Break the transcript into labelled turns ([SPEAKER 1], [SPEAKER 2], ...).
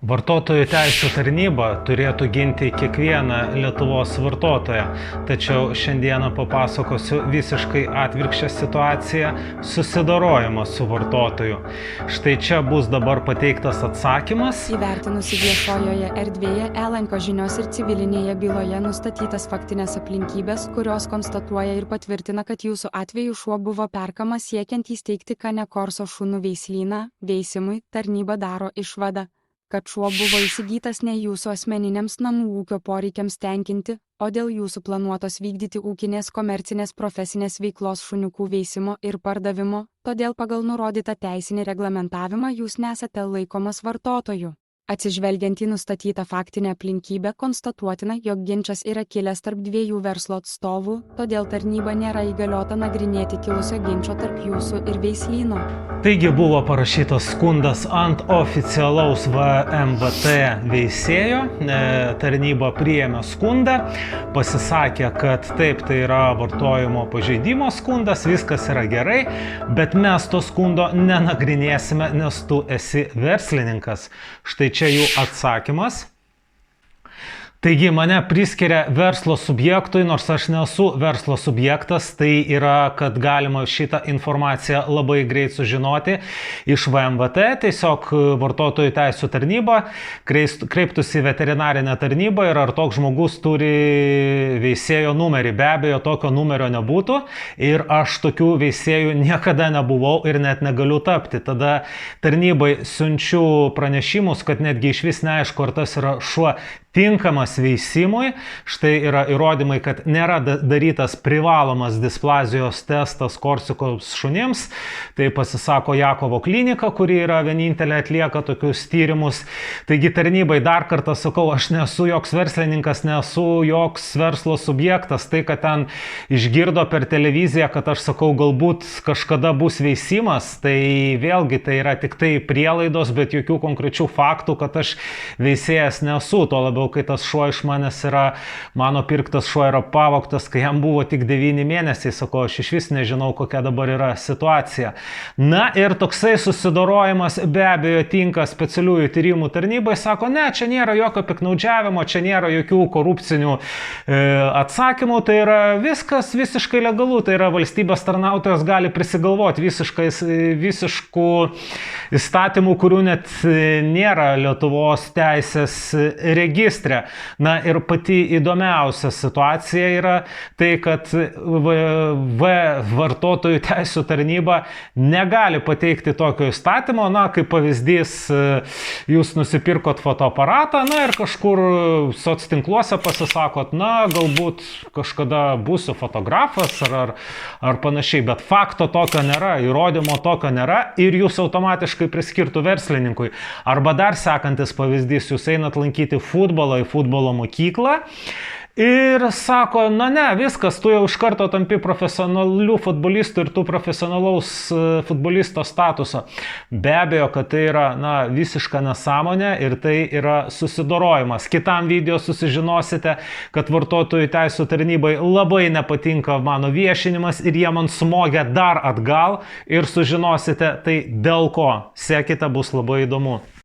[SPEAKER 1] Vartotojų teisių tarnyba turėtų ginti kiekvieną Lietuvos vartotoją, tačiau šiandieną papasakosiu visiškai atvirkščią situaciją - susidorojimą su vartotoju. Štai čia bus dabar pateiktas atsakymas.
[SPEAKER 2] Įvertinusi viešojoje erdvėje Elanko žinios ir civilinėje byloje nustatytas faktinės aplinkybės, kurios konstatuoja ir patvirtina, kad jūsų atveju šuo buvo perkamas siekiant įsteigti Cane Corso šunų veislyną, veisimui tarnyba daro išvadą, kad šuo buvo įsigytas ne jūsų asmeniniams namų ūkio poreikiams tenkinti, o dėl jūsų planuotos vykdyti ūkinės komercinės profesinės veiklos šuniukų veisimo ir pardavimo, todėl pagal nurodytą teisinį reglamentavimą jūs nesate laikomas vartotoju. Atsižvelgiant į nustatytą faktinę aplinkybę, konstatuotina, jog ginčas yra kilęs tarp dviejų verslo atstovų, todėl tarnyba nėra įgaliota nagrinėti kilusio ginčo tarp jūsų ir veislyno.
[SPEAKER 1] Taigi buvo parašytas skundas ant oficialaus VMVT veisėjo, tarnyba priėmė skundą, pasisakė, kad taip, tai yra vartojimo pažeidimo skundas, viskas yra gerai, bet mes to skundo nenagrinėsime, nes tu esi verslininkas. Štai čia jų atsakymas. Taigi mane priskiria verslo subjektui, nors aš nesu verslo subjektas, tai yra, kad galima šitą informaciją labai greit sužinoti iš VMVT, tiesiog vartotojų teisių tarnyba kreiptųsi į veterinarinę tarnybą ir ar toks žmogus turi veisėjo numerį. Be abejo, tokio numerio nebūtų ir aš tokių veisėjų niekada nebuvau ir net negaliu tapti. Tada tarnybai siunčiu pranešimus, kad netgi iš vis neaišku, ar tas yra šuo tinkamas veisimui. Štai yra įrodymai, kad nėra darytas privalomas displazijos testas Korsikos šunims. Tai pasisako Jakovo klinika, kuri yra vienintelė atlieka tokius tyrimus. Taigi tarnybai dar kartą sakau, aš nesu joks verslininkas, nesu joks verslo subjektas. Tai, kad ten išgirdo per televiziją, kad aš sakau, galbūt kažkada bus veisimas, tai vėlgi tai yra tik tai prielaidos, bet jokių konkrečių faktų, kad aš veisėjas nesu. To labiau, kai tas šuo iš manęs yra, mano pirktas šuo yra pavogtas, kai jam buvo tik 9 mėnesiai, sako, aš iš vis nežinau, kokia dabar yra situacija. Na ir toksai susidorojimas be abejo tinka specialiųjų tyrimų tarnybai, sako, ne, čia nėra jokio piknaudžiavimo, čia nėra jokių korupcinių atsakymų, tai yra viskas visiškai legalu, tai yra valstybės tarnautojas gali prisigalvoti visiškų įstatymų, kurių net nėra Lietuvos teisės registre. Na ir pati įdomiausia situacija yra tai, kad vartotojų teisių tarnyba negali pateikti tokio įstatymo, na, kaip pavyzdys, jūs nusipirkot fotoaparatą, na ir kažkur soctinkluose pasisakot, na, galbūt kažkada būsiu fotografas ar panašiai, bet fakto tokio nėra, įrodymo tokio nėra ir jūs automatiškai priskirtų verslininkui. Arba dar sekantis pavyzdys, jūs einat lankyti futbolą į futbolo mokyklą ir sako, na ne, viskas, tu jau iš karto tampi profesionalių futbolistų ir tu profesionalaus futbolisto statuso. Be abejo, kad tai yra, na, visiška nesąmonė ir tai yra susidorojimas. Kitam video susižinosite, kad vartotojų teisių tarnybai labai nepatinka mano viešinimas ir jie man smogia dar atgal ir sužinosite tai dėl ko. Sekite, bus labai įdomu.